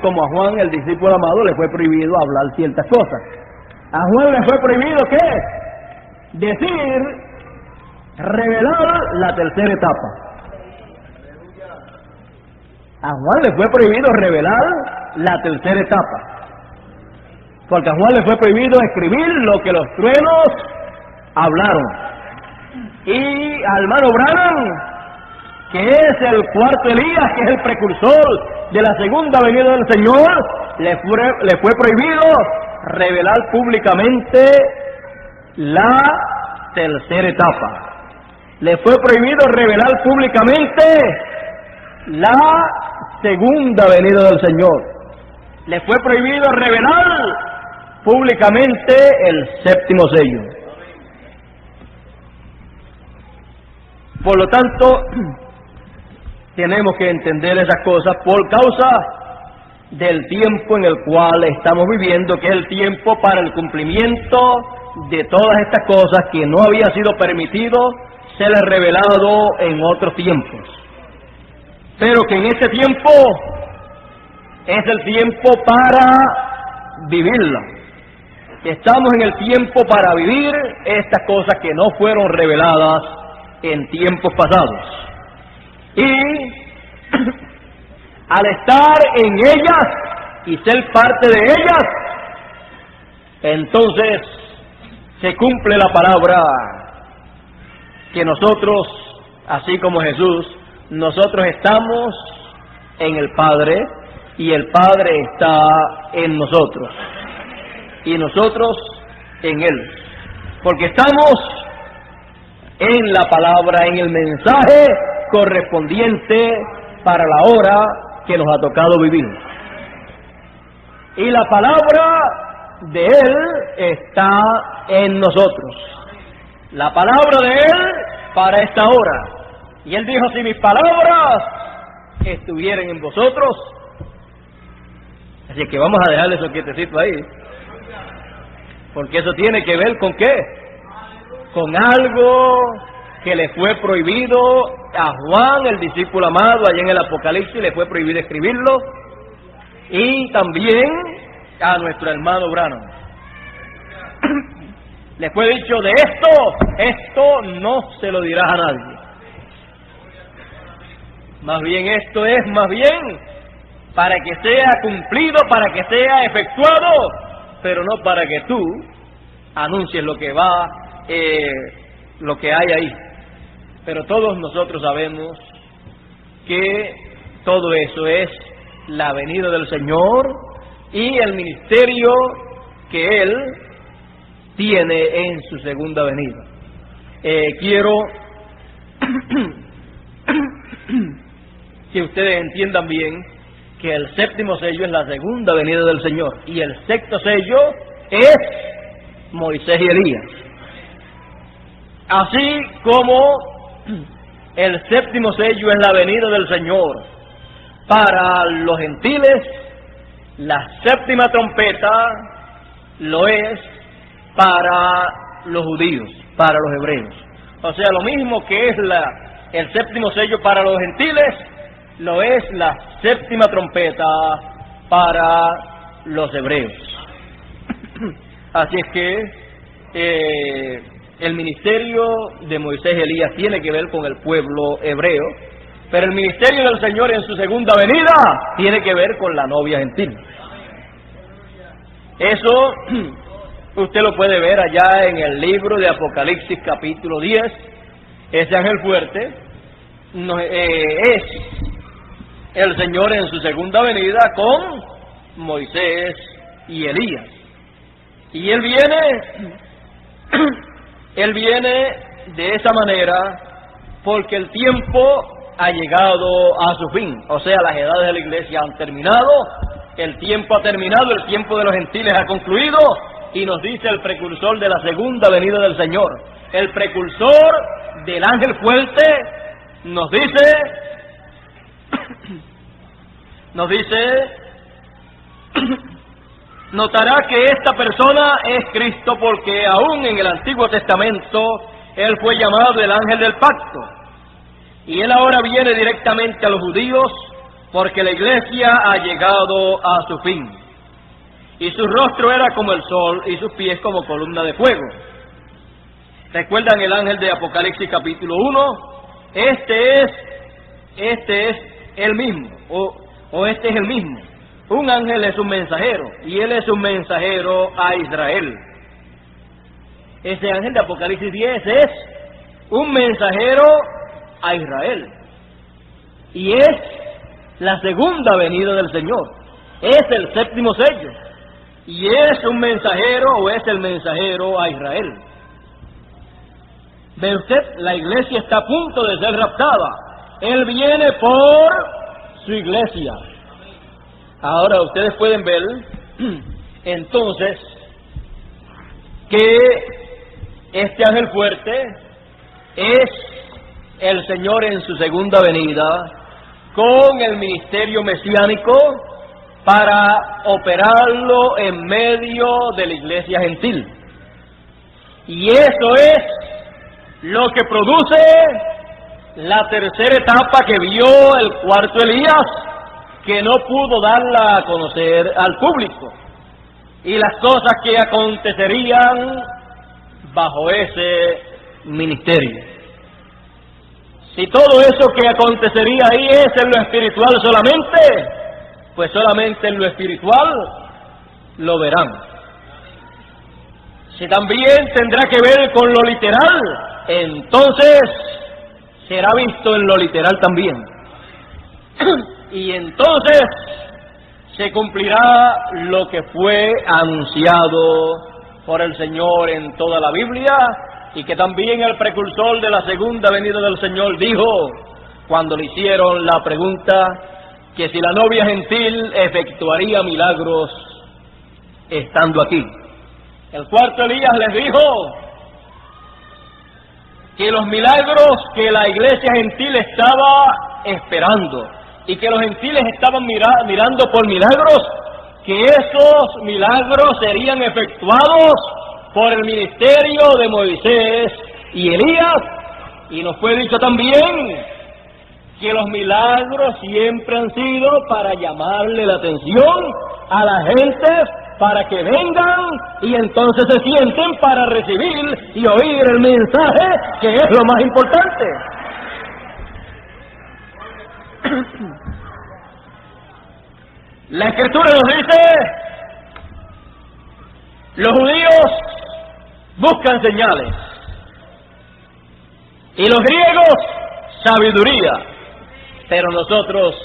como a Juan, el discípulo amado, le fue prohibido hablar ciertas cosas. A Juan le fue prohibido, ¿qué? Decir, revelar la tercera etapa. A Juan le fue prohibido revelar la tercera etapa. Porque a Juan le fue prohibido escribir lo que los truenos hablaron. Y al hermano Branham, que es el cuarto Elías, que es el precursor de la segunda venida del Señor, le fue prohibido revelar públicamente la tercera etapa. Le fue prohibido revelar públicamente la segunda venida del Señor. Le fue prohibido revelar públicamente el séptimo sello. Por lo tanto, tenemos que entender esas cosas por causa del tiempo en el cual estamos viviendo, que es el tiempo para el cumplimiento de todas estas cosas que no había sido permitido ser revelado en otros tiempos. Pero que en este tiempo es el tiempo para vivirla. Estamos en el tiempo para vivir estas cosas que no fueron reveladas en tiempos pasados. Y al estar en ellas y ser parte de ellas, entonces se cumple la palabra que nosotros, así como Jesús, nosotros estamos en el Padre y el Padre está en nosotros y nosotros en Él, porque estamos en la palabra, en el mensaje correspondiente para la hora que nos ha tocado vivir. Y la palabra de Él está en nosotros. La palabra de Él para esta hora. Y Él dijo, si mis palabras estuvieran en vosotros. Así que vamos a dejarle eso quietecito ahí. Porque eso tiene que ver con ¿qué? Con algo que le fue prohibido a Juan, el discípulo amado, allá en el Apocalipsis, le fue prohibido escribirlo, y también a nuestro hermano Branham. Le fue dicho, de esto no se lo dirás a nadie. Más bien esto es, para que sea cumplido, para que sea efectuado, pero no para que tú anuncies lo que va, lo que hay ahí. Pero todos nosotros sabemos que todo eso es la venida del Señor y el ministerio que Él tiene en su segunda venida. Quiero que ustedes entiendan bien que el séptimo sello es la segunda venida del Señor y el sexto sello es Moisés y Elías. Así como el séptimo sello es la venida del Señor para los gentiles, la séptima trompeta lo es para los judíos, para los hebreos. O sea, lo mismo que es el séptimo sello para los gentiles, lo es la séptima trompeta para los hebreos. Así es que el ministerio de Moisés y Elías tiene que ver con el pueblo hebreo, pero el ministerio del Señor en su segunda venida tiene que ver con la novia gentil. Eso usted lo puede ver allá en el libro de Apocalipsis capítulo 10. Ese ángel fuerte es el Señor en su segunda venida con Moisés y Elías. Y Él viene de esa manera porque el tiempo ha llegado a su fin. O sea, las edades de la iglesia han terminado, el tiempo ha terminado, el tiempo de los gentiles ha concluido, y nos dice el precursor de la segunda venida del Señor, el precursor del ángel fuerte, nos dice, notará que esta persona es Cristo, porque aún en el Antiguo Testamento Él fue llamado el ángel del pacto. Y Él ahora viene directamente a los judíos porque la iglesia ha llegado a su fin. Y su rostro era como el sol y sus pies como columna de fuego. ¿Recuerdan el ángel de Apocalipsis capítulo 1? Este es el mismo, o este es el mismo. Un ángel es un mensajero, y él es un mensajero a Israel. Ese ángel de Apocalipsis 10 es un mensajero a Israel. Y es la segunda venida del Señor. Es el séptimo sello. Y es un mensajero, o es el mensajero a Israel. ¿Ve usted? La iglesia está a punto de ser raptada. Él viene por su iglesia. Ahora ustedes pueden ver, entonces, que este ángel fuerte es el Señor en su segunda venida, con el ministerio mesiánico para operarlo en medio de la iglesia gentil. Y eso es lo que produce la tercera etapa que vio el cuarto Elías, que no pudo darla a conocer al público, y las cosas que acontecerían bajo ese ministerio. Si todo eso que acontecería ahí es en lo espiritual solamente, pues solamente en lo espiritual lo verán. Si también tendrá que ver con lo literal, entonces será visto en lo literal también. Y entonces se cumplirá lo que fue anunciado por el Señor en toda la Biblia, y que también el precursor de la segunda venida del Señor dijo cuando le hicieron la pregunta que si la novia gentil efectuaría milagros estando aquí. El cuarto Elías les dijo que los milagros que la iglesia gentil estaba esperando y que los gentiles estaban mirando por milagros, que esos milagros serían efectuados por el ministerio de Moisés y Elías. Y nos fue dicho también que los milagros siempre han sido para llamarle la atención a la gente, para que vengan y entonces se sienten para recibir y oír el mensaje, que es lo más importante. La Escritura nos dice: los judíos buscan señales y los griegos sabiduría, pero nosotros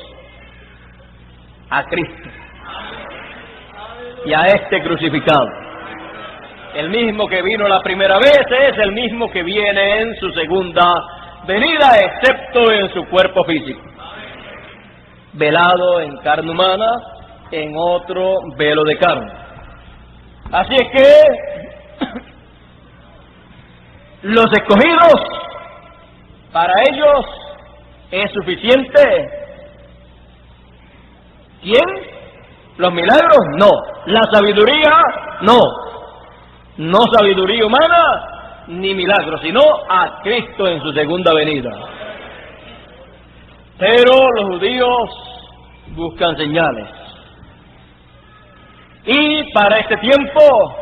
a Cristo y a este crucificado. El mismo que vino la primera vez es el mismo que viene en su segunda venida, excepto en su cuerpo físico, velado en carne humana, en otro velo de carne. Así es que los escogidos, para ellos es suficiente. ¿Quién? ¿Los milagros? No. ¿La sabiduría? No. No sabiduría humana ni milagros, sino a Cristo en su segunda venida. Pero los judíos buscan señales. Y para este tiempo,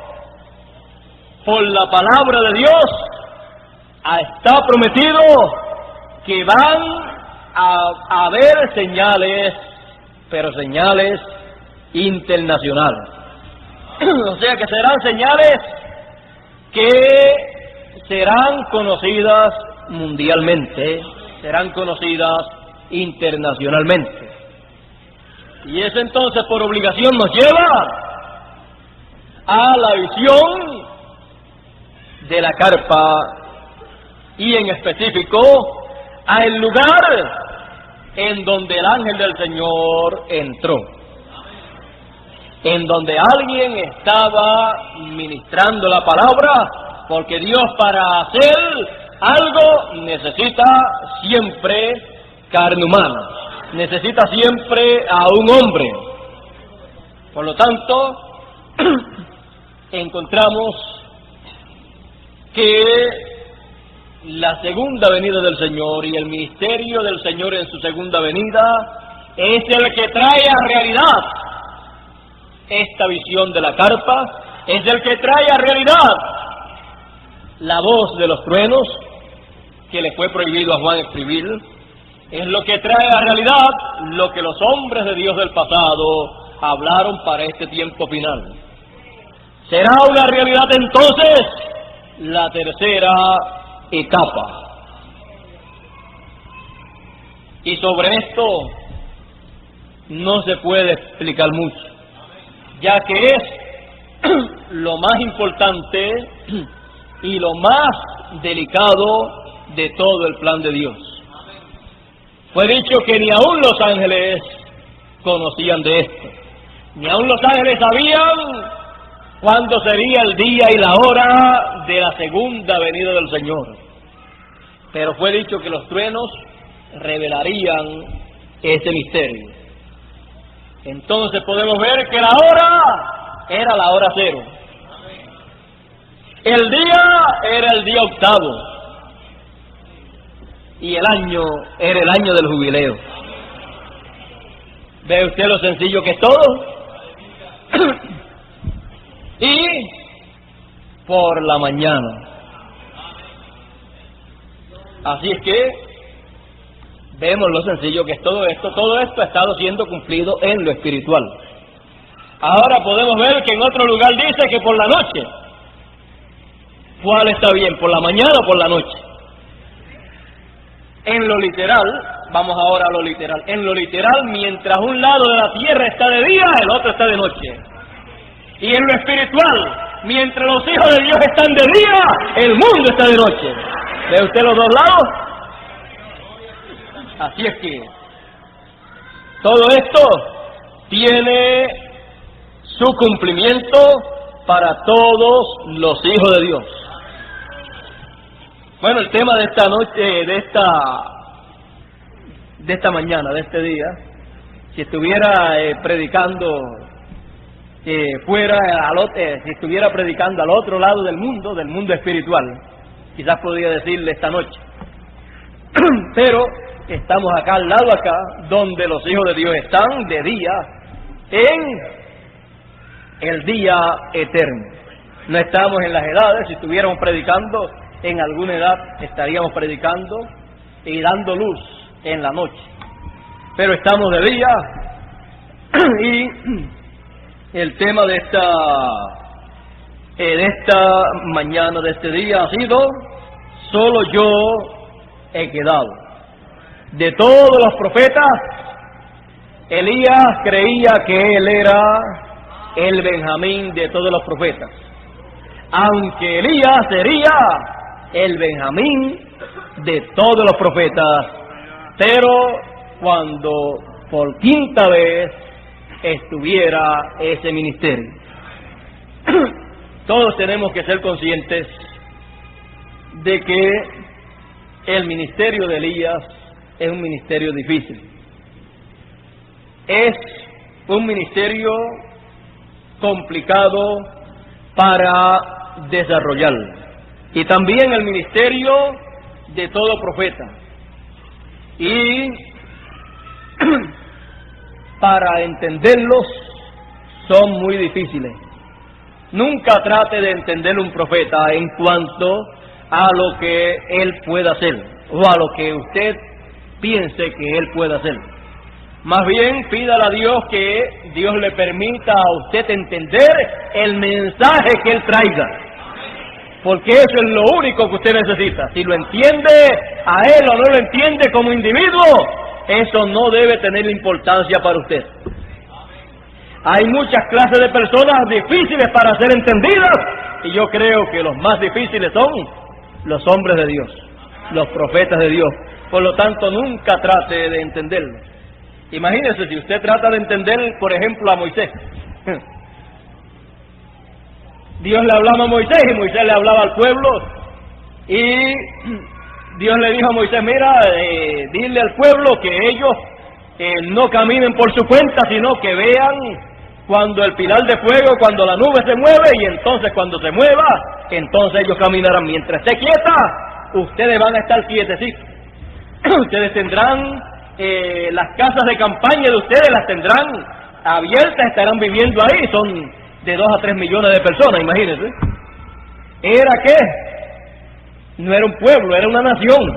por la palabra de Dios, está prometido que van a haber señales, pero señales internacionales. O sea que serán señales que serán conocidas mundialmente, serán conocidas internacionalmente. Y eso entonces por obligación nos lleva a la visión de la carpa, y en específico al lugar en donde el ángel del Señor entró, en donde alguien estaba ministrando la palabra, porque Dios para hacer algo necesita siempre carne humana, necesita siempre a un hombre. Por lo tanto, encontramos que la segunda venida del Señor y el ministerio del Señor en su segunda venida es el que trae a realidad esta visión de la carpa, es el que trae a realidad la voz de los truenos que le fue prohibido a Juan escribir, es lo que trae a realidad lo que los hombres de Dios del pasado hablaron para este tiempo final. Será una realidad entonces la tercera etapa. Y sobre esto no se puede explicar mucho, ya que es lo más importante y lo más delicado de todo el plan de Dios. Fue dicho que ni aun los ángeles conocían de esto, ni aun los ángeles sabían cuándo sería el día y la hora de la segunda venida del Señor. Pero fue dicho que los truenos revelarían ese misterio. Entonces podemos ver que la hora era la hora cero. El día era el día octavo. Y el año era el año del jubileo. ¿Ve usted lo sencillo que es todo? Y por la mañana. Así es que vemos lo sencillo que es todo esto. Todo esto ha estado siendo cumplido en lo espiritual. Ahora podemos ver que en otro lugar dice que por la noche. ¿Cuál está bien? ¿Por la mañana o por la noche? En lo literal, vamos ahora a lo literal. En lo literal, mientras un lado de la tierra está de día, el otro está de noche. Y en lo espiritual, mientras los hijos de Dios están de día, el mundo está de noche. ¿Ve usted los dos lados? Así es que todo esto tiene su cumplimiento para todos los hijos de Dios. Bueno, el tema de esta noche, de esta mañana, de este día, si estuviera predicando si estuviera predicando al otro lado del mundo espiritual, quizás podría decirle esta noche. Pero estamos acá al lado acá, donde los hijos de Dios están de día, en el día eterno. No estamos en las edades. Si estuviéramos predicando en alguna edad, estaríamos predicando y dando luz en la noche. Pero estamos de día y el tema de esta mañana, de este día, ha sido: solo yo he quedado. De todos los profetas, Elías creía que él era el Benjamín de todos los profetas, aunque Elías sería el Benjamín de todos los profetas. Pero cuando por quinta vez estuviera ese ministerio, todos tenemos que ser conscientes de que el ministerio de Elías es un ministerio difícil. Es un ministerio complicado para desarrollar. Y también el ministerio de todo profeta. Y para entenderlos son muy difíciles. Nunca trate de entender un profeta en cuanto a lo que él pueda hacer o a lo que usted piense que él pueda hacer. Más bien pídale a Dios que Dios le permita a usted entender el mensaje que él traiga, porque eso es lo único que usted necesita. Si lo entiende a él o no lo entiende como individuo, eso no debe tener importancia para usted. Hay muchas clases de personas difíciles para ser entendidas, y yo creo que los más difíciles son los hombres de Dios, los profetas de Dios. Por lo tanto, nunca trate de entenderlo. Imagínese si usted trata de entender, por ejemplo, a Moisés. Dios le hablaba a Moisés y Moisés le hablaba al pueblo, y Dios le dijo a Moisés: mira, dile al pueblo que ellos no caminen por su cuenta, sino que vean cuando el pilar de fuego, cuando la nube se mueve, y entonces cuando se mueva, entonces ellos caminarán. Mientras esté quieta, ustedes van a estar quietecitos. Ustedes tendrán las casas de campaña de ustedes las tendrán abiertas, estarán viviendo ahí, son de 2 a 3 millones de personas, imagínense. ¿Era qué? No era un pueblo, era una nación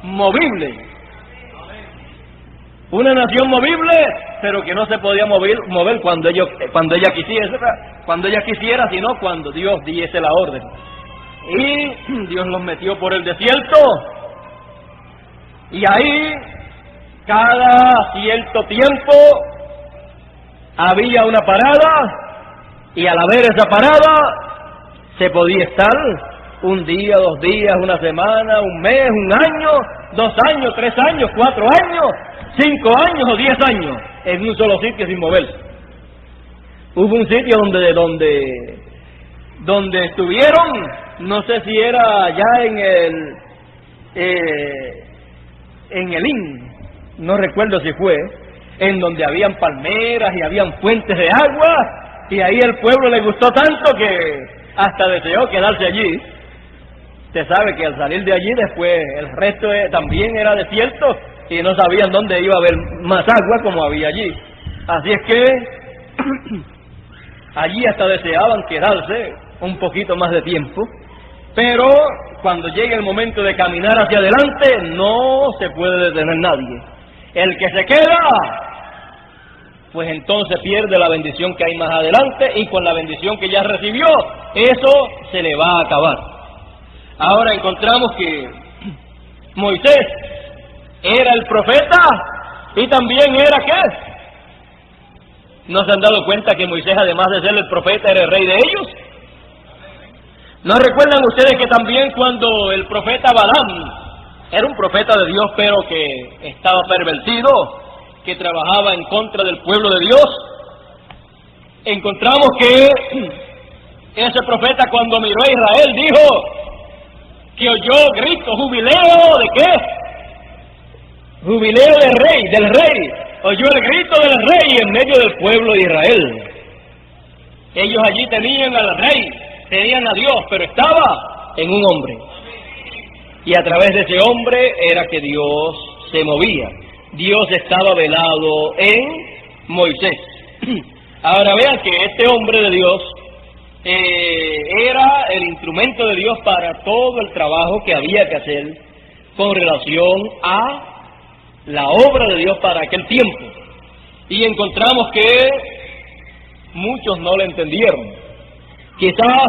movible, una nación movible, pero que no se podía mover cuando ella quisiera, sino cuando Dios diese la orden. Y Dios los metió por el desierto, y ahí cada cierto tiempo había una parada, y al haber esa parada se podía estar un día, 2 días, una semana, un mes, un año, 2 años, 3 años, 4 años, 5 años o 10 años en un solo sitio sin moverse. Hubo un sitio donde estuvieron, no sé si era allá en el IN, no recuerdo si fue, en donde habían palmeras y habían fuentes de agua, y ahí el pueblo le gustó tanto que hasta deseó quedarse allí. Usted sabe que al salir de allí después el resto también era desierto y no sabían dónde iba a haber más agua como había allí. Así es que allí hasta deseaban quedarse un poquito más de tiempo, pero cuando llegue el momento de caminar hacia adelante no se puede detener nadie. El que se queda, pues entonces pierde la bendición que hay más adelante, y con la bendición que ya recibió, eso se le va a acabar. Ahora encontramos que Moisés era el profeta y también era ¿qué? ¿No se han dado cuenta que Moisés, además de ser el profeta, era el rey de ellos? ¿No recuerdan ustedes que también cuando el profeta Balaam era un profeta de Dios, pero que estaba pervertido, que trabajaba en contra del pueblo de Dios? Encontramos que ese profeta, cuando miró a Israel, dijo que oyó grito, jubileo, ¿de qué? Jubileo del rey. Oyó el grito del rey en medio del pueblo de Israel. Ellos allí tenían al rey, tenían a Dios, pero estaba en un hombre. Y a través de ese hombre era que Dios se movía. Dios estaba velado en Moisés. Ahora vean que este hombre de Dios era el instrumento de Dios para todo el trabajo que había que hacer con relación a la obra de Dios para aquel tiempo. Y encontramos que muchos no lo entendieron. Quizás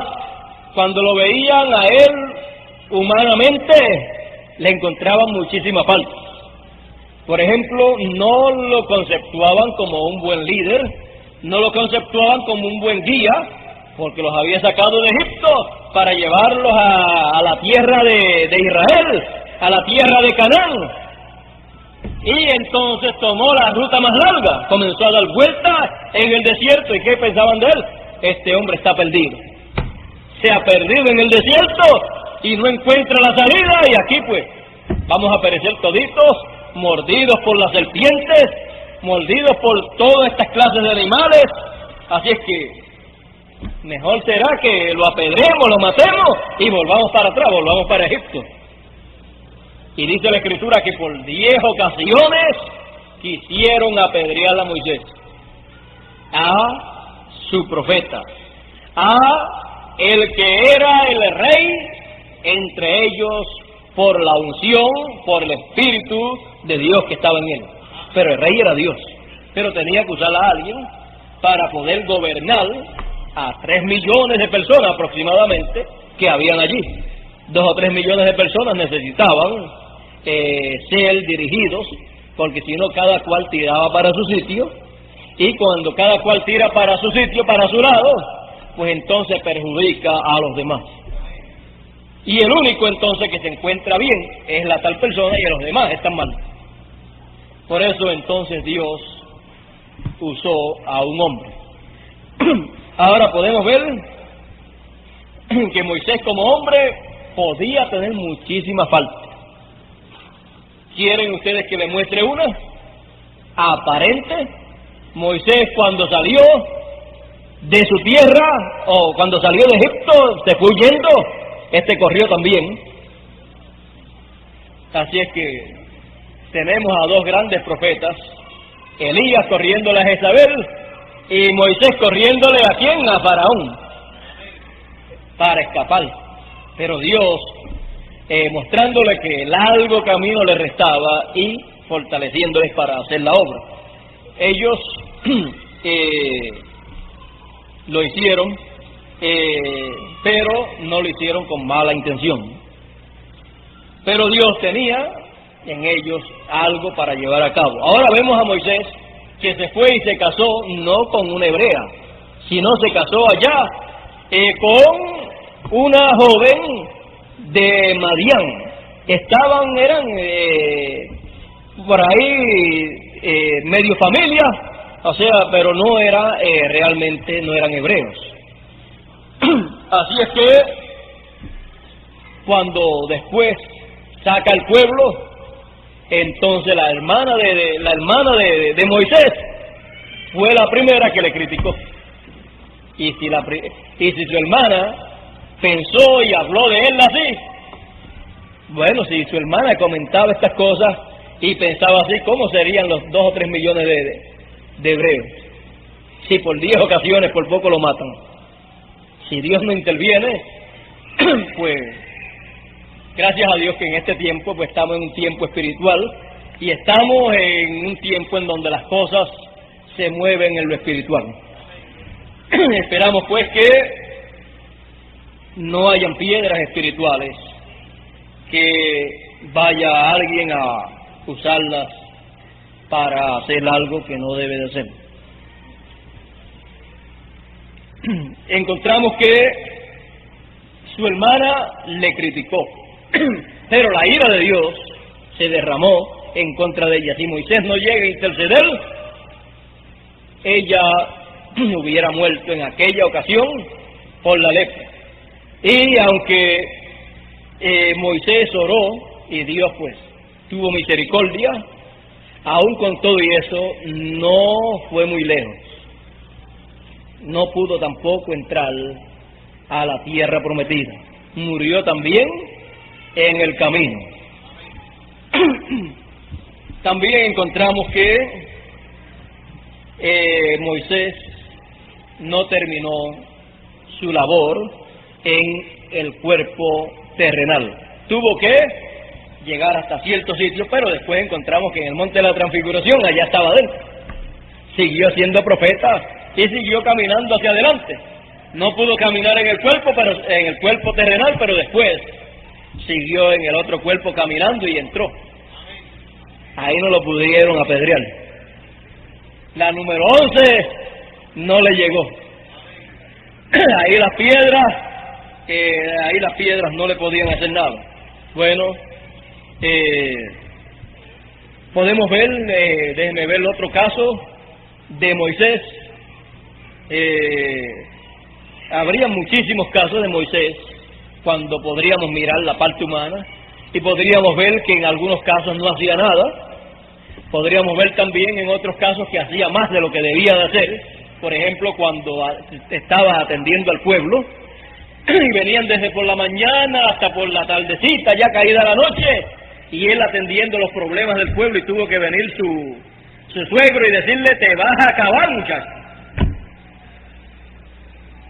cuando lo veían a él humanamente le encontraban muchísimas faltas. Por ejemplo, no lo conceptuaban como un buen líder, no lo conceptuaban como un buen guía, porque los había sacado de Egipto para llevarlos a la tierra de Israel, a la tierra de Canaán. Y entonces tomó la ruta más larga, comenzó a dar vueltas en el desierto. ¿Y qué pensaban de él? Este hombre está perdido. Se ha perdido en el desierto y no encuentra la salida, y aquí pues vamos a perecer toditos, mordidos por las serpientes, mordidos por todas estas clases de animales. Así es que mejor será que lo apedremos, lo matemos y volvamos para atrás, volvamos para Egipto. Y dice la Escritura que por 10 ocasiones quisieron apedrear a Moisés, a su profeta, a el que era el rey entre ellos por la unción, por el Espíritu de Dios que estaba en él. Pero el rey era Dios, pero tenía que usar a alguien para poder gobernar a 3 millones de personas aproximadamente que habían allí. 2 o 3 millones de personas necesitaban ser dirigidos, porque si no cada cual tiraba para su sitio, y cuando cada cual tira para su sitio, para su lado, pues entonces perjudica a los demás. Y el único entonces que se encuentra bien es la tal persona, y los demás están mal. Por eso entonces Dios usó a un hombre. Ahora podemos ver que Moisés como hombre podía tener muchísimas faltas. ¿Quieren ustedes que les muestre una? Aparente. Moisés cuando salió de su tierra, o cuando salió de Egipto, se fue huyendo, corrió también. Así es que tenemos a dos grandes profetas, Elías corriéndole a Jezabel y Moisés corriéndole ¿a quién? A Faraón, para escapar. Pero Dios mostrándole que largo camino le restaba y fortaleciéndoles para hacer la obra. Ellos lo hicieron, pero no lo hicieron con mala intención. Pero Dios tenía en ellos algo para llevar a cabo. Ahora vemos a Moisés que se fue y se casó no con una hebrea, sino se casó allá con una joven de Madián. Eran por ahí medio familia, o sea, pero no era realmente, no eran hebreos. Así es que cuando después saca al pueblo, entonces la hermana de Moisés fue la primera que le criticó. Y si su hermana pensó y habló de él así, bueno, si su hermana comentaba estas cosas y pensaba así, ¿cómo serían los 2 o 3 millones de hebreos? Si por 10 ocasiones por poco lo matan. Si Dios no interviene, pues gracias a Dios que en este tiempo pues estamos en un tiempo espiritual y estamos en un tiempo en donde las cosas se mueven en lo espiritual. Esperamos pues que no hayan piedras espirituales, que vaya alguien a usarlas para hacer algo que no debe de hacer. Encontramos que su hermana le criticó, pero la ira de Dios se derramó en contra de ella. Si Moisés no llega a interceder, ella hubiera muerto en aquella ocasión por la lepra. Y aunque Moisés oró y Dios pues tuvo misericordia, aún con todo y eso no fue muy lejos. No pudo tampoco entrar a la tierra prometida. Murió también en el camino. También encontramos que Moisés no terminó su labor en el cuerpo terrenal. Tuvo que llegar hasta ciertos sitios, pero después encontramos que en el monte de la transfiguración allá estaba él. Siguió siendo profeta y siguió caminando hacia adelante. No pudo caminar en el cuerpo terrenal, pero después siguió en el otro cuerpo caminando y entró. Ahí no lo pudieron apedrear. La número 11 no le llegó. Ahí las piedras no le podían hacer nada. Bueno, podemos ver, déjenme ver el otro caso de Moisés. Habría muchísimos casos de Moisés cuando podríamos mirar la parte humana y podríamos ver que en algunos casos no hacía nada. Podríamos ver también en otros casos que hacía más de lo que debía de hacer. Por ejemplo, cuando estaba atendiendo al pueblo y venían desde por la mañana hasta por la tardecita, ya caída la noche, y él atendiendo los problemas del pueblo, y tuvo que venir su suegro y decirle: te vas a acabar, muchacho.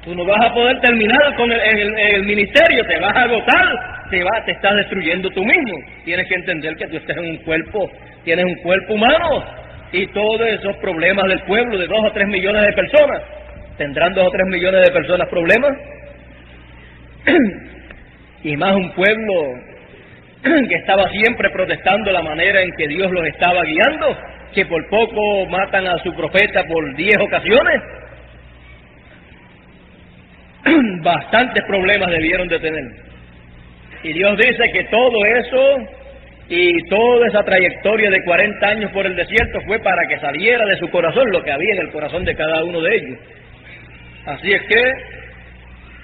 Tú no vas a poder terminar con el ministerio, te vas a agotar, te estás destruyendo tú mismo. Tienes que entender que tú estás en un cuerpo, tienes un cuerpo humano, y todos esos problemas del pueblo de 2 o 3 millones de personas, ¿tendrán 2 o 3 millones de personas problemas? Y más un pueblo que estaba siempre protestando la manera en que Dios los estaba guiando, que por poco matan a su profeta por 10 ocasiones. Bastantes problemas debieron de tener. Y Dios dice que todo eso y toda esa trayectoria de 40 años por el desierto fue para que saliera de su corazón lo que había en el corazón de cada uno de ellos. Así es que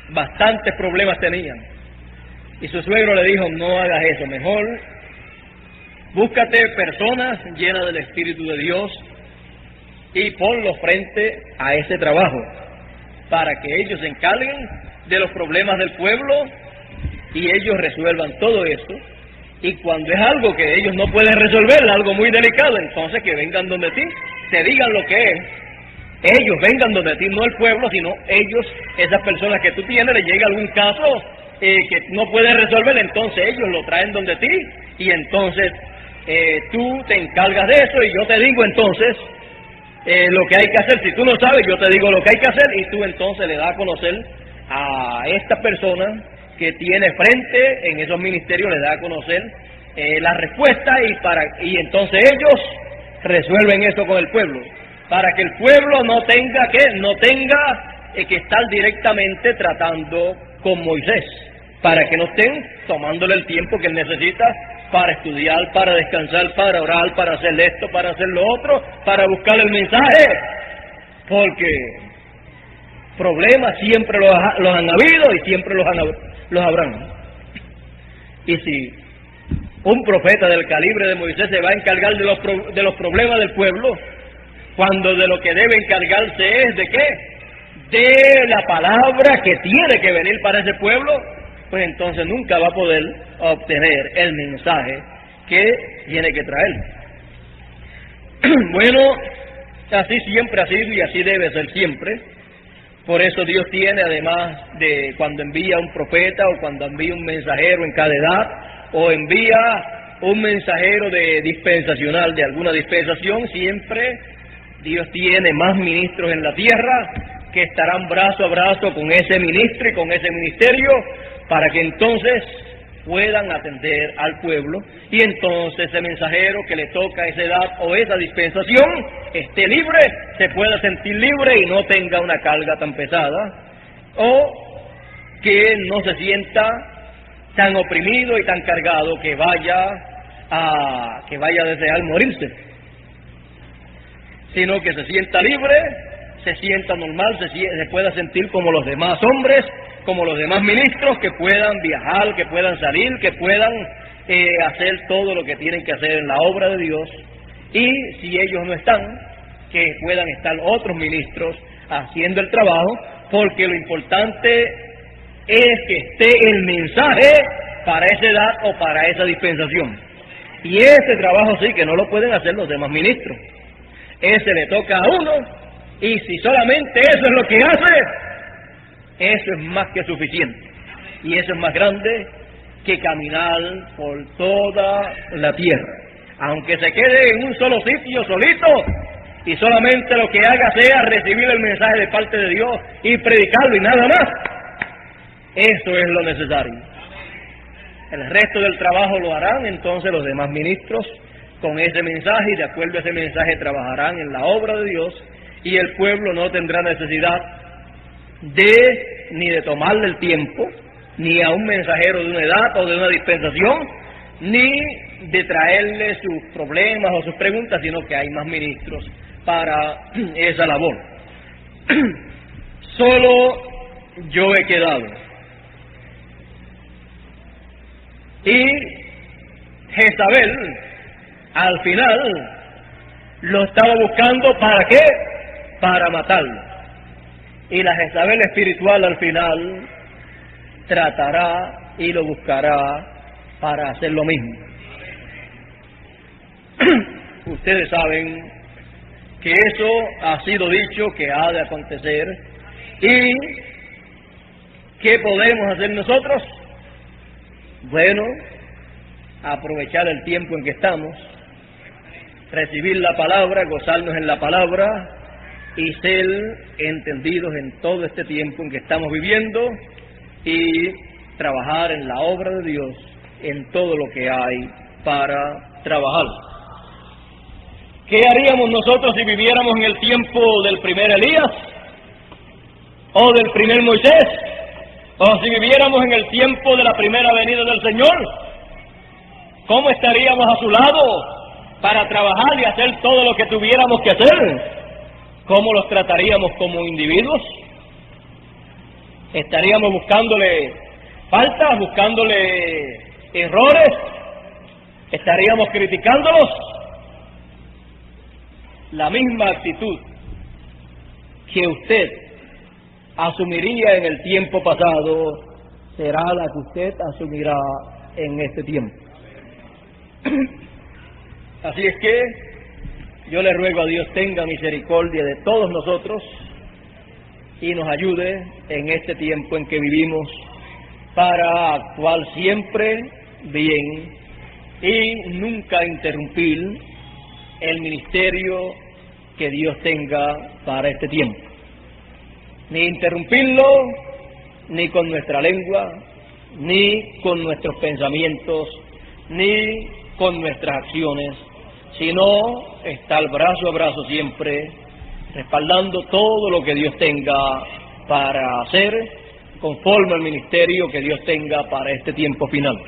bastantes problemas tenían. Y su suegro le dijo: no hagas eso, mejor búscate personas llenas del Espíritu de Dios y ponlos frente a ese trabajo, para que ellos se encarguen de los problemas del pueblo y ellos resuelvan todo eso, Y cuando es algo que ellos no pueden resolver, algo muy delicado, entonces que vengan donde ti, te digan lo que es. Ellos vengan donde ti, no el pueblo, sino ellos, esas personas que tú tienes, les llega algún caso que no puedes resolver, entonces ellos lo traen donde ti, y entonces tú te encargas de eso, y yo te digo entonces lo que hay que hacer. Si tú no sabes, yo te digo lo que hay que hacer, y tú entonces le das a conocer a esta persona que tiene frente en esos ministerios, le da a conocer la respuesta, y entonces ellos resuelven eso con el pueblo, para que el pueblo no tenga que estar directamente tratando con Moisés, para que no estén tomándole el tiempo que él necesita para estudiar, para descansar, para orar, para hacer esto, para hacer lo otro, para buscar el mensaje, porque problemas siempre los han habido y siempre los habrán. Y si un profeta del calibre de Moisés se va a encargar de los problemas del pueblo, cuando de lo que debe encargarse es ¿de qué? De la palabra que tiene que venir para ese pueblo, pues entonces nunca va a poder obtener el mensaje que tiene que traer. Bueno, así siempre ha sido y así debe ser siempre. Por eso Dios tiene, además de cuando envía un profeta o cuando envía un mensajero en cada edad, o envía un mensajero dispensacional de alguna dispensación, siempre Dios tiene más ministros en la tierra que estarán brazo a brazo con ese ministro y con ese ministerio, para que entonces puedan atender al pueblo, y entonces ese mensajero que le toca esa edad o esa dispensación esté libre, se pueda sentir libre y no tenga una carga tan pesada, o que no se sienta tan oprimido y tan cargado que vaya a desear morirse, sino que se sienta libre, se sienta normal, se pueda sentir como los demás hombres, como los demás ministros, que puedan viajar, que puedan salir, que puedan hacer todo lo que tienen que hacer en la obra de Dios, y si ellos no están, que puedan estar otros ministros haciendo el trabajo, porque lo importante es que esté el mensaje para esa edad o para esa dispensación. Y ese trabajo sí que no lo pueden hacer los demás ministros. Ese le toca a uno, y si solamente eso es lo que hace, eso es más que suficiente. Y eso es más grande que caminar por toda la tierra. Aunque se quede en un solo sitio solito, y solamente lo que haga sea recibir el mensaje de parte de Dios y predicarlo y nada más, eso es lo necesario. El resto del trabajo lo harán entonces los demás ministros con ese mensaje, y de acuerdo a ese mensaje trabajarán en la obra de Dios, y el pueblo no tendrá necesidad ni de tomarle el tiempo, ni a un mensajero de una edad o de una dispensación, ni de traerle sus problemas o sus preguntas, sino que hay más ministros para esa labor. Solo yo he quedado. Y Jezabel, al final, lo estaba buscando, ¿para qué? Para matarlo. Y la Jezabel espiritual al final tratará y lo buscará para hacer lo mismo. Ustedes saben que eso ha sido dicho, que ha de acontecer. ¿Y qué podemos hacer nosotros? Bueno, aprovechar el tiempo en que estamos, recibir la palabra, gozarnos en la palabra y ser entendidos en todo este tiempo en que estamos viviendo, y trabajar en la obra de Dios en todo lo que hay para trabajar. ¿Qué haríamos nosotros si viviéramos en el tiempo del primer Elías o del primer Moisés, o si viviéramos en el tiempo de la primera venida del Señor? ¿Cómo estaríamos a su lado para trabajar y hacer todo lo que tuviéramos que hacer? ¿Cómo los trataríamos como individuos? ¿Estaríamos buscándole faltas, buscándole errores? ¿Estaríamos criticándolos? La misma actitud que usted asumiría en el tiempo pasado será la que usted asumirá en este tiempo. Así es que yo le ruego a Dios tenga misericordia de todos nosotros y nos ayude en este tiempo en que vivimos para actuar siempre bien y nunca interrumpir el ministerio que Dios tenga para este tiempo. Ni interrumpirlo, ni con nuestra lengua, ni con nuestros pensamientos, ni con nuestras acciones, sino estar brazo a brazo siempre, respaldando todo lo que Dios tenga para hacer, conforme al ministerio que Dios tenga para este tiempo final.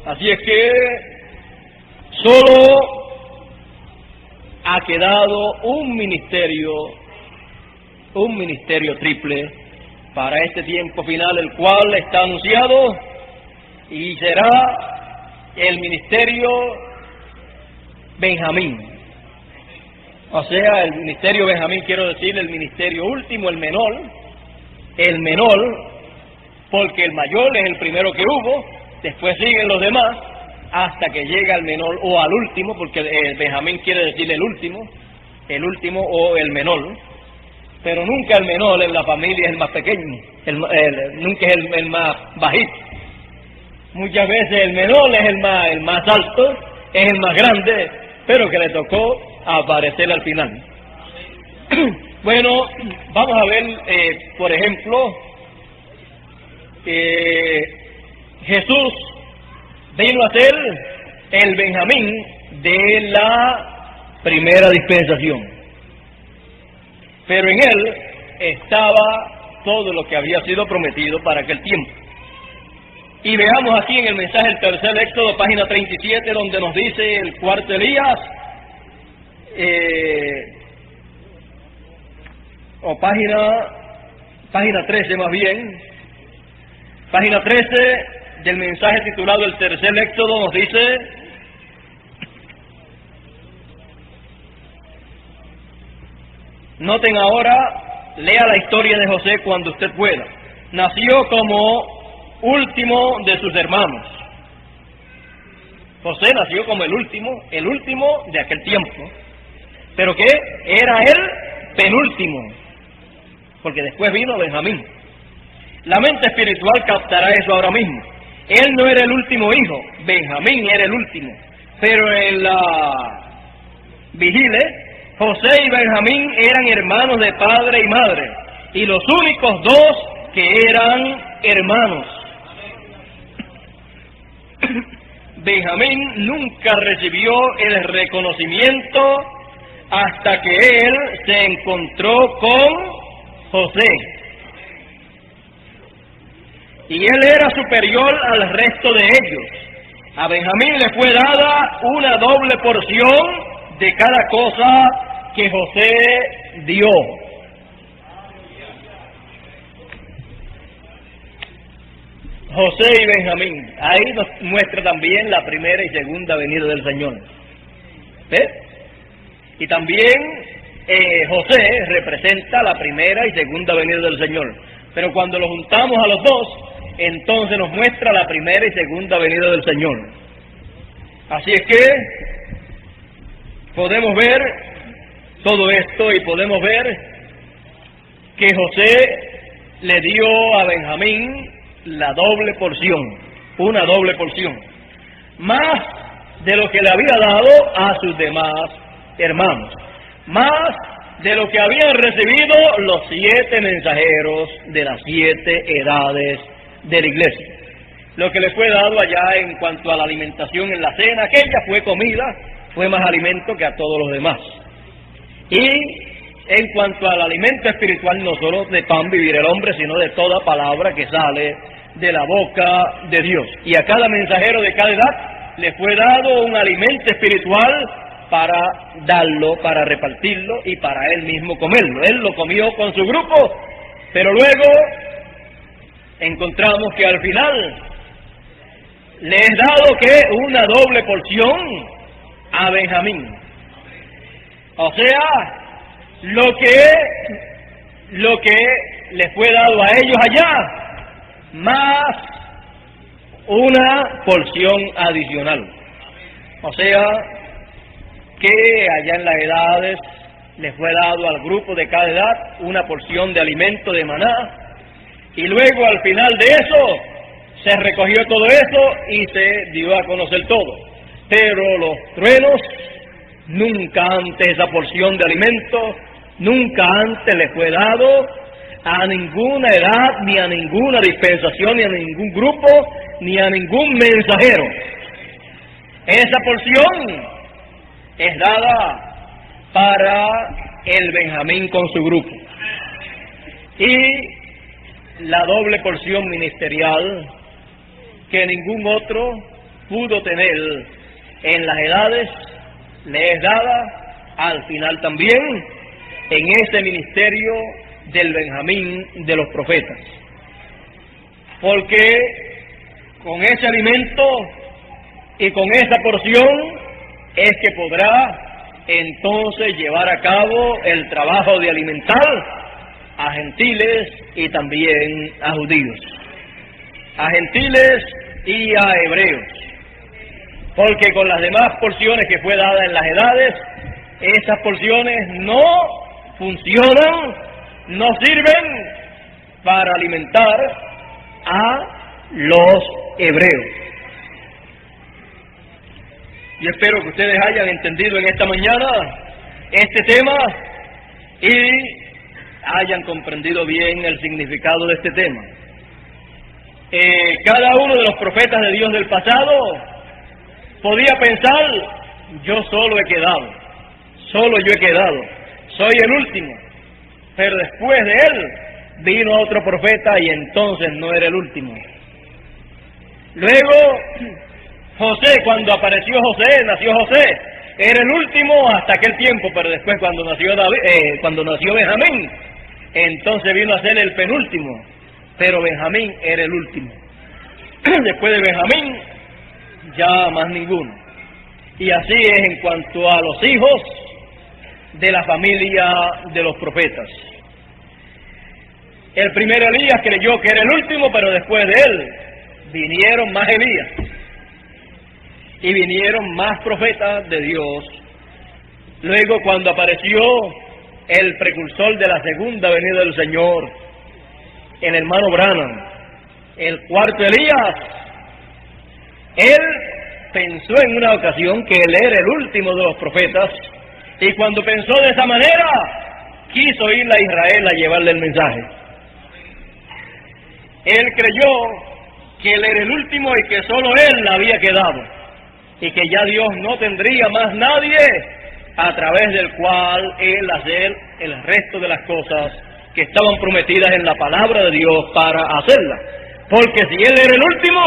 Así es que solo ha quedado un ministerio triple para este tiempo final, el cual está anunciado y será el ministerio Benjamín. O sea, el ministerio Benjamín, quiero decir, el ministerio último, el menor, porque el mayor es el primero que hubo, después siguen los demás, hasta que llega al menor o al último, porque el Benjamín quiere decir el último o el menor, pero nunca el menor en la familia es el más pequeño, nunca es el más bajito. Muchas veces el menor es el más alto, es el más grande, pero que le tocó aparecer al final. Bueno, vamos a ver, por ejemplo, Jesús vino a ser el Benjamín de la primera dispensación, pero en él estaba todo lo que había sido prometido para aquel tiempo. Y veamos aquí en el mensaje del tercer Éxodo, página 37, donde nos dice el cuarto Elías, o página 13 más bien, página 13 del mensaje titulado El tercer Éxodo, nos dice: noten ahora, lea la historia de José cuando usted pueda. Nació como último de sus hermanos. José nació como el último de aquel tiempo. ¿Pero qué? Era el penúltimo, porque después vino Benjamín. La mente espiritual captará eso ahora mismo. Él no era el último hijo, Benjamín era el último. Pero en la vigile, José y Benjamín eran hermanos de padre y madre, y los únicos dos que eran hermanos. Benjamín nunca recibió el reconocimiento hasta que él se encontró con José. Y él era superior al resto de ellos. A Benjamín le fue dada una doble porción de cada cosa que José dio. José y Benjamín, ahí nos muestra también la primera y segunda venida del Señor. ¿Ves? Y también José representa la primera y segunda venida del Señor. Pero cuando lo juntamos a los dos, entonces nos muestra la primera y segunda venida del Señor. Así es que podemos ver todo esto y podemos ver que José le dio a Benjamín la doble porción, una doble porción, más de lo que le había dado a sus demás hermanos, más de lo que habían recibido los 7 mensajeros de las 7 edades de la iglesia. Lo que le fue dado allá en cuanto a la alimentación en la cena, aquella fue comida, fue más alimento que a todos los demás. Y en cuanto al alimento espiritual, no solo de pan vivir el hombre, sino de toda palabra que sale de la boca de Dios. Y a cada mensajero de cada edad le fue dado un alimento espiritual para darlo, para repartirlo y para él mismo comerlo. Él lo comió con su grupo, pero luego encontramos que al final le es dado que una doble porción a Benjamín. O sea, lo que le fue dado a ellos allá, más una porción adicional. O sea, que allá en las edades les fue dado al grupo de cada edad una porción de alimento de maná, y luego al final de eso se recogió todo eso y se dio a conocer todo. Pero los truenos, nunca antes esa porción de alimento, nunca antes le fue dado a ninguna edad, ni a ninguna dispensación, ni a ningún grupo, ni a ningún mensajero. Esa porción es dada para el Benjamín con su grupo. Y la doble porción ministerial que ningún otro pudo tener en las edades, le es dada al final también en ese ministerio del Benjamín de los profetas. Porque con ese alimento y con esa porción es que podrá entonces llevar a cabo el trabajo de alimentar a gentiles y también a judíos, a gentiles y a hebreos. Porque con las demás porciones que fue dada en las edades, esas porciones no funcionan, no sirven para alimentar a los hebreos. Y espero que ustedes hayan entendido en esta mañana este tema y hayan comprendido bien el significado de este tema. Cada uno de los profetas de Dios del pasado podía pensar: yo solo he quedado, solo yo he quedado, soy el último. Pero después de él vino otro profeta y entonces no era el último. Luego José, cuando apareció José, nació José, era el último hasta aquel tiempo, pero después cuando nació Benjamín, entonces vino a ser el penúltimo, pero Benjamín era el último. Después de Benjamín, ya más ninguno. Y así es en cuanto a los hijos de la familia de los profetas. El primer Elías creyó que era el último, pero después de él vinieron más Elías y vinieron más profetas de Dios. Luego, cuando apareció el precursor de la segunda venida del Señor, el hermano Branham, el cuarto Elías, él pensó en una ocasión que él era el último de los profetas, y cuando pensó de esa manera, quiso ir a Israel a llevarle el mensaje. Él creyó que él era el último y que solo él había quedado, y que ya Dios no tendría más nadie a través del cual él hacer el resto de las cosas que estaban prometidas en la palabra de Dios para hacerlas. Porque si él era el último,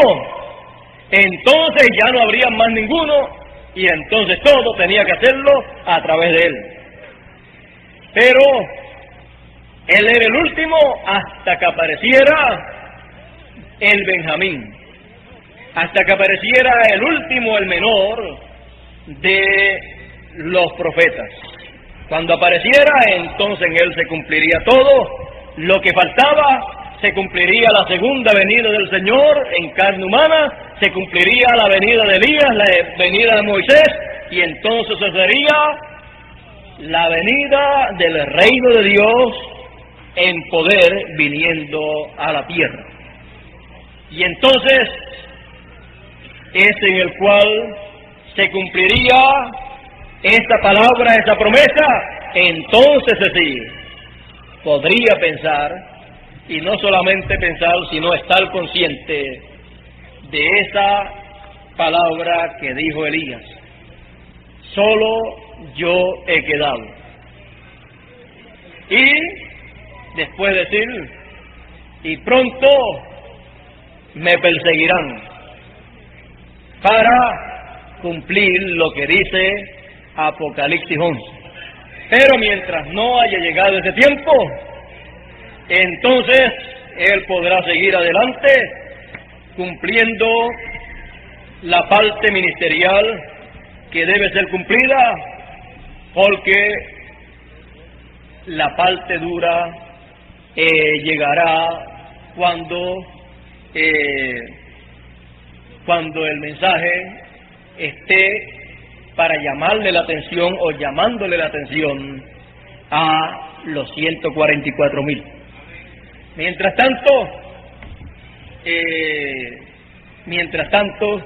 entonces ya no habría más ninguno, y entonces todo tenía que hacerlo a través de él. Pero él era el último hasta que apareciera el Benjamín, hasta que apareciera el último, el menor de los profetas. Cuando apareciera, entonces en él se cumpliría todo lo que faltaba, se cumpliría la segunda venida del Señor en carne humana, se cumpliría la venida de Elías, la venida de Moisés, y entonces sería la venida del reino de Dios en poder viniendo a la tierra. Y entonces es en el cual se cumpliría esta palabra, esa promesa. Entonces sí, podría pensar, y no solamente pensar, sino estar consciente de esa palabra que dijo Elías: solo yo he quedado. Y después decir: y pronto me perseguirán, para cumplir lo que dice Apocalipsis 11. Pero mientras no haya llegado ese tiempo, entonces él podrá seguir adelante cumpliendo la parte ministerial que debe ser cumplida, porque la parte dura llegará cuando cuando el mensaje esté para llamarle la atención o llamándole la atención a los 144,000. Mientras tanto,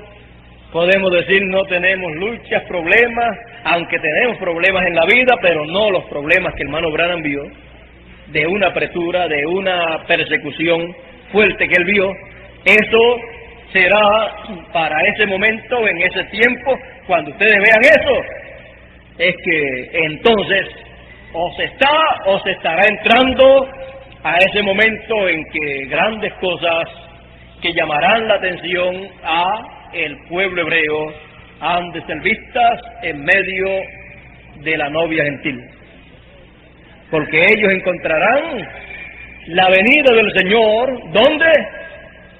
podemos decir no tenemos luchas, problemas, aunque tenemos problemas en la vida, pero no los problemas que el hermano Branham vio, de una apretura, de una persecución fuerte que él vio. Eso será para ese momento, en ese tiempo, cuando ustedes vean eso, es que entonces o se estará entrando a ese momento en que grandes cosas que llamarán la atención a el pueblo hebreo han de ser vistas en medio de la novia gentil, porque ellos encontrarán la venida del Señor. ¿Dónde?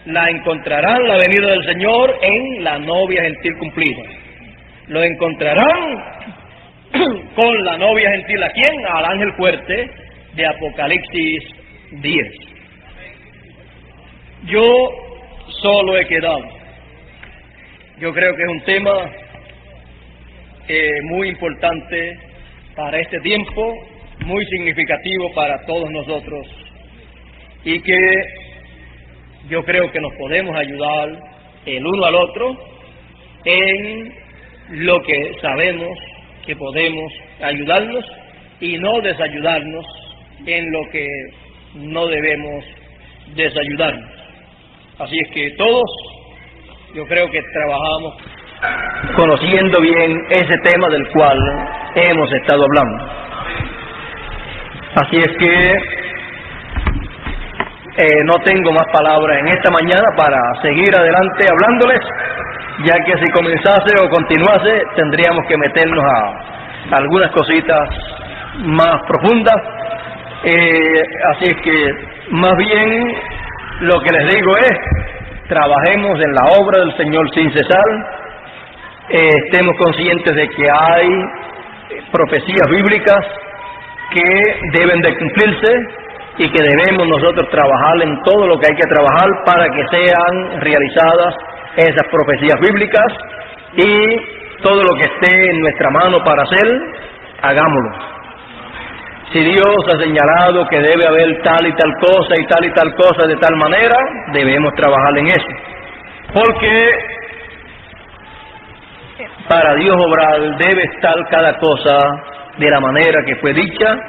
La encontrarán la venida del Señor en la novia gentil cumplida. Lo encontrarán con la novia gentil. ¿A quién? Al ángel fuerte de Apocalipsis 10. Yo solo he quedado. Yo creo que es un tema muy importante para este tiempo, muy significativo para todos nosotros, y que yo creo que nos podemos ayudar el uno al otro en lo que sabemos que podemos ayudarnos y no desayudarnos en lo que no debemos desayudarnos. Así es que todos, yo creo que trabajamos conociendo bien ese tema del cual hemos estado hablando. Así es que no tengo más palabras en esta mañana para seguir adelante hablándoles, ya que si comenzase o continuase tendríamos que meternos a algunas cositas más profundas. Así es que más bien lo que les digo es: trabajemos en la obra del Señor sin cesar, estemos conscientes de que hay profecías bíblicas que deben de cumplirse y que debemos nosotros trabajar en todo lo que hay que trabajar para que sean realizadas esas profecías bíblicas, y todo lo que esté en nuestra mano para hacer, hagámoslo. Si Dios ha señalado que debe haber tal y tal cosa y tal cosa de tal manera, debemos trabajar en eso, porque para Dios obrar debe estar cada cosa de la manera que fue dicha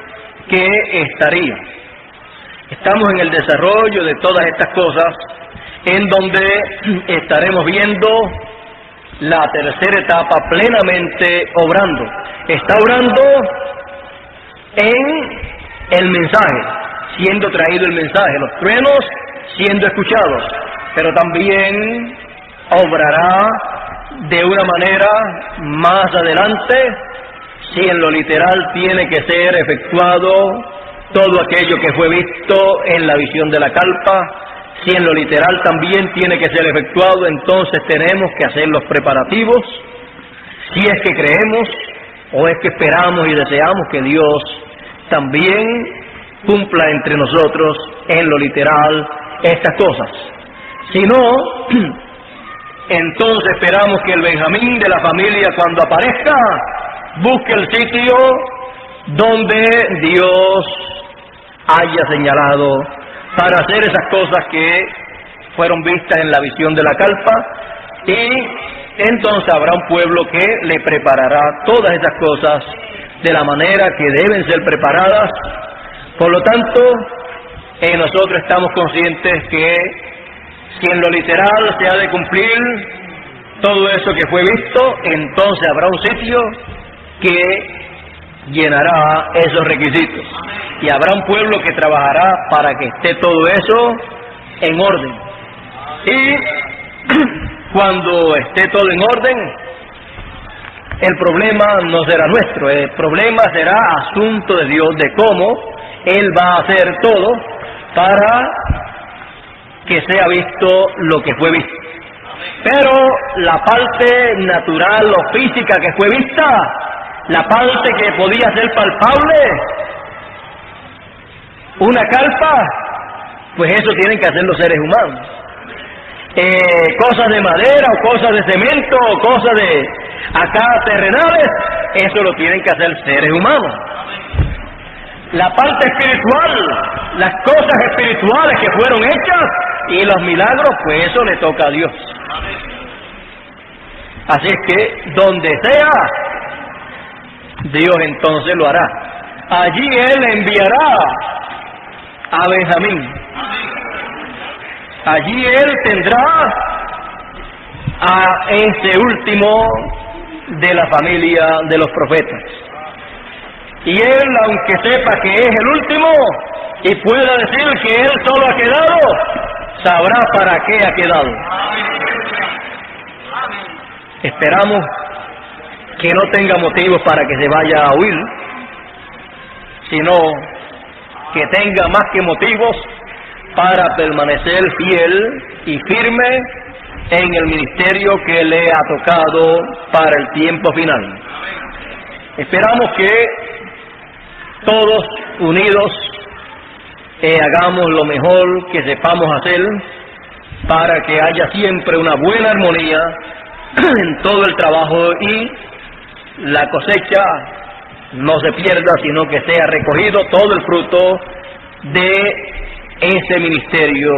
que estaría. Estamos en el desarrollo de todas estas cosas, en donde estaremos viendo la tercera etapa plenamente obrando. Está obrando en el mensaje, siendo traído el mensaje, los truenos siendo escuchados, pero también obrará de una manera más adelante, si en lo literal tiene que ser efectuado todo aquello que fue visto en la visión de la carpa. Si en lo literal también tiene que ser efectuado, entonces tenemos que hacer los preparativos, si es que creemos o es que esperamos y deseamos que Dios también cumpla entre nosotros en lo literal estas cosas. Si no, entonces esperamos que el Benjamín de la familia, cuando aparezca, busque el sitio donde Dios haya señalado para hacer esas cosas que fueron vistas en la visión de la carpa, y entonces habrá un pueblo que le preparará todas esas cosas de la manera que deben ser preparadas. Por lo tanto, nosotros estamos conscientes que si en lo literal se ha de cumplir todo eso que fue visto, entonces habrá un sitio que llenará esos requisitos, y habrá un pueblo que trabajará para que esté todo eso en orden. Y cuando esté todo en orden, el problema no será nuestro, el problema será asunto de Dios, de cómo Él va a hacer todo para que sea visto lo que fue visto. Pero la parte natural o física que fue vista, la parte que podía ser palpable, una carpa, pues eso tienen que hacer los seres humanos. cosas de madera o cosas de cemento o cosas de acá terrenales, eso lo tienen que hacer seres humanos. La parte espiritual, las cosas espirituales que fueron hechas y los milagros, pues eso le toca a Dios. Así es que donde sea, Dios entonces lo hará. Allí Él enviará a Benjamín. Allí Él tendrá a ese último de la familia de los profetas. Y Él, aunque sepa que es el último y pueda decir que Él solo ha quedado, sabrá para qué ha quedado. Esperamos que no tenga motivos para que se vaya a huir, sino que tenga más que motivos para permanecer fiel y firme en el ministerio que le ha tocado para el tiempo final. Esperamos que todos unidos hagamos lo mejor que sepamos hacer para que haya siempre una buena armonía en todo el trabajo y la cosecha no se pierda, sino que sea recogido todo el fruto de ese ministerio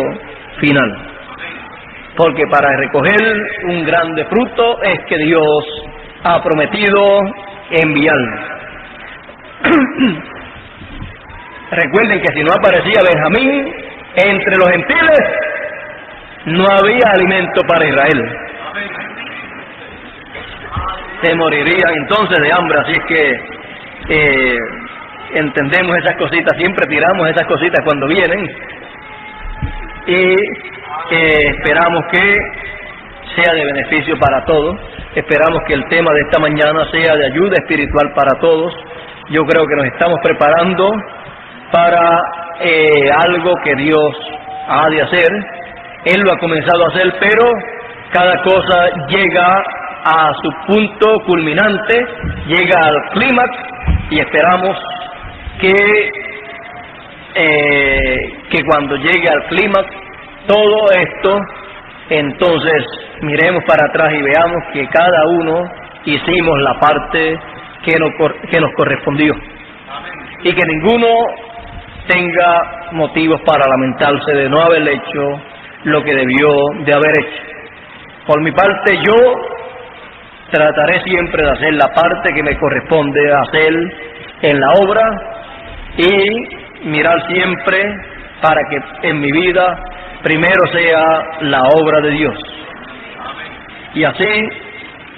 final. Porque para recoger un grande fruto es que Dios ha prometido enviarlo. Recuerden que si no aparecía Benjamín entre los gentiles, no había alimento para Israel. Se morirían entonces de hambre. Así es que entendemos esas cositas, siempre tiramos esas cositas cuando vienen y esperamos que sea de beneficio para todos. Esperamos que el tema de esta mañana sea de ayuda espiritual para todos. Yo creo que nos estamos preparando para algo que Dios ha de hacer. Él lo ha comenzado a hacer, pero cada cosa llega a su punto culminante, llega al clímax, y esperamos que cuando llegue al clímax todo esto, entonces miremos para atrás y veamos que cada uno hicimos la parte que nos correspondió, y que ninguno tenga motivos para lamentarse de no haber hecho lo que debió de haber hecho. Por mi parte, yo trataré siempre de hacer la parte que me corresponde hacer en la obra y mirar siempre para que en mi vida primero sea la obra de Dios. Y así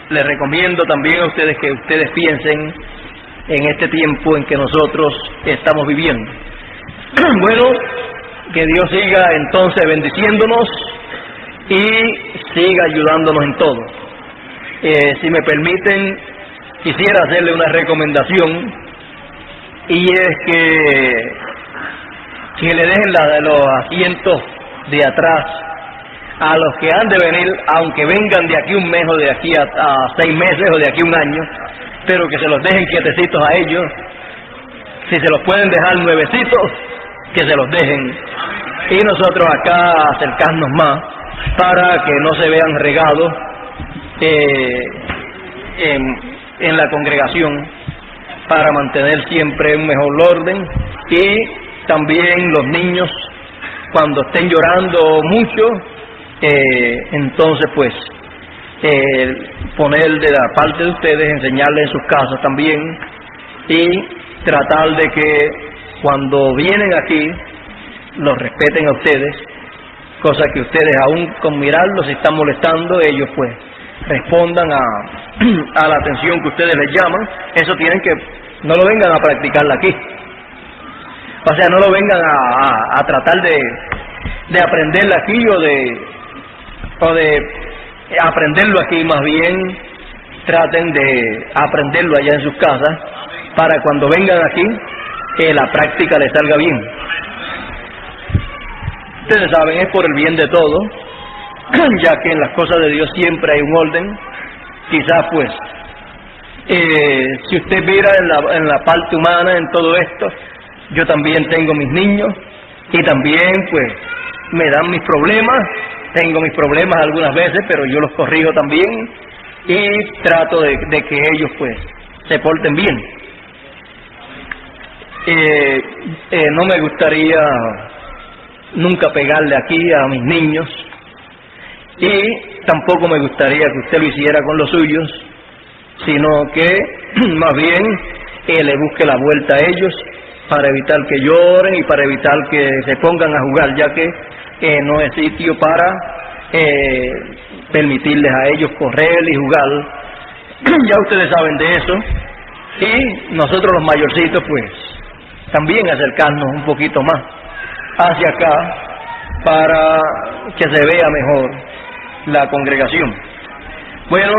les recomiendo también a ustedes que ustedes piensen en este tiempo en que nosotros estamos viviendo. Bueno, que Dios siga entonces bendiciéndonos y siga ayudándonos en todo. Si me permiten, quisiera hacerle una recomendación, y es que le dejen los asientos de atrás a los que han de venir, aunque vengan de aquí un mes o de aquí a 6 meses o de aquí a un año, pero que se los dejen quietecitos a ellos. Si se los pueden dejar nuevecitos, que se los dejen, y nosotros acá acercarnos más para que no se vean regados en la congregación, para mantener siempre un mejor orden. Y también los niños, cuando estén llorando mucho, entonces pues poner de la parte de ustedes, enseñarles en sus casas también, y tratar de que cuando vienen aquí los respeten a ustedes, cosa que ustedes aún con mirarlos, si están molestando, ellos pues respondan a la atención que ustedes les llaman. Eso tienen que, no lo vengan a practicarla aquí, o sea, no lo vengan a tratar de aprenderla aquí o de aprenderlo aquí, más bien traten de aprenderlo allá en sus casas, para cuando vengan aquí la práctica les salga bien. Ustedes saben, es por el bien de todos, ya que en las cosas de Dios siempre hay un orden. Quizás pues si usted mira en la parte humana, en todo esto, yo también tengo mis niños y también pues me dan mis problemas, tengo mis problemas algunas veces, pero yo los corrijo también y trato de que ellos pues se porten bien. No me gustaría nunca pegarle aquí a mis niños y tampoco me gustaría que usted lo hiciera con los suyos, sino que más bien le busque la vuelta a ellos para evitar que lloren y para evitar que se pongan a jugar, ya que no es sitio para permitirles a ellos correr y jugar. Ya ustedes saben de eso, y nosotros los mayorcitos pues también acercarnos un poquito más hacia acá para que se vea mejor la congregación. Bueno,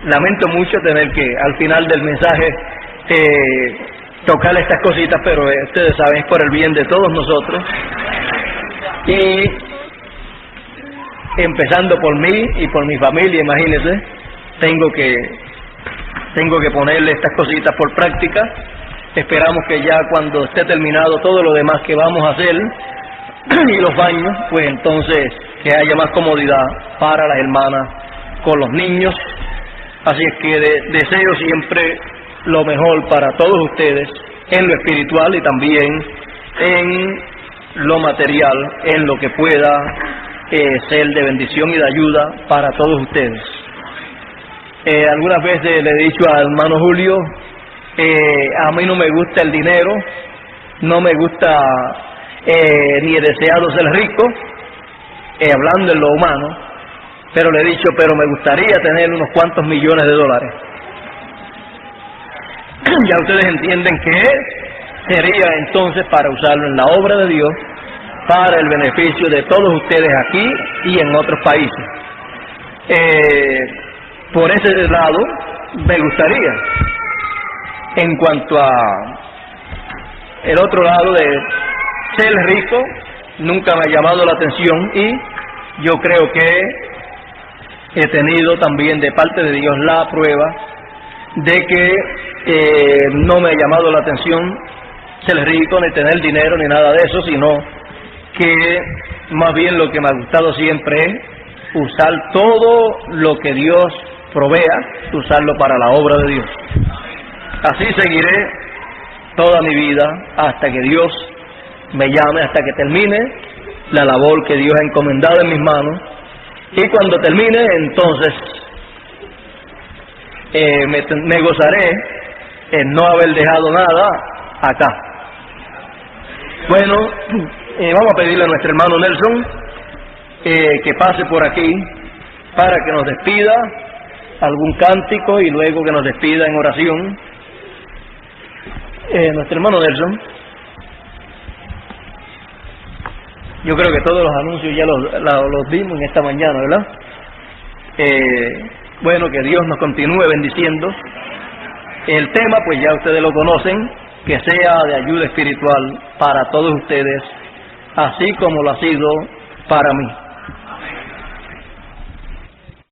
lamento mucho tener que al final del mensaje tocar estas cositas, pero ustedes saben, es por el bien de todos nosotros, y empezando por mí y por mi familia. Imagínense, tengo que ponerle estas cositas por práctica. Esperamos que ya cuando esté terminado todo lo demás que vamos a hacer y los baños, pues entonces que haya más comodidad para las hermanas con los niños. Así es que deseo siempre lo mejor para todos ustedes en lo espiritual y también en lo material, en lo que pueda ser de bendición y de ayuda para todos ustedes. Algunas veces le he dicho al hermano Julio, a mí no me gusta el dinero, no me gusta ni he deseado ser rico, hablando en lo humano, pero le he dicho, pero me gustaría tener unos cuantos millones de dólares. Ya ustedes entienden que sería entonces para usarlo en la obra de Dios, para el beneficio de todos ustedes aquí y en otros países. Por ese lado me gustaría. En cuanto a el otro lado de ser rico, nunca me ha llamado la atención, y yo creo que he tenido también de parte de Dios la prueba de que no me ha llamado la atención ser rico, ni tener dinero, ni nada de eso, sino que más bien lo que me ha gustado siempre es usar todo lo que Dios provea, usarlo para la obra de Dios. Así seguiré toda mi vida hasta que Dios me llame, hasta que termine la labor que Dios ha encomendado en mis manos. Y cuando termine, entonces me gozaré en no haber dejado nada acá. Bueno, vamos a pedirle a nuestro hermano Nelson que pase por aquí para que nos despida algún cántico y luego que nos despida en oración. Nuestro hermano Nelson. Yo creo que todos los anuncios ya los dimos en esta mañana, ¿verdad? Bueno, que Dios nos continúe bendiciendo. El tema, pues ya ustedes lo conocen, que sea de ayuda espiritual para todos ustedes, así como lo ha sido para mí.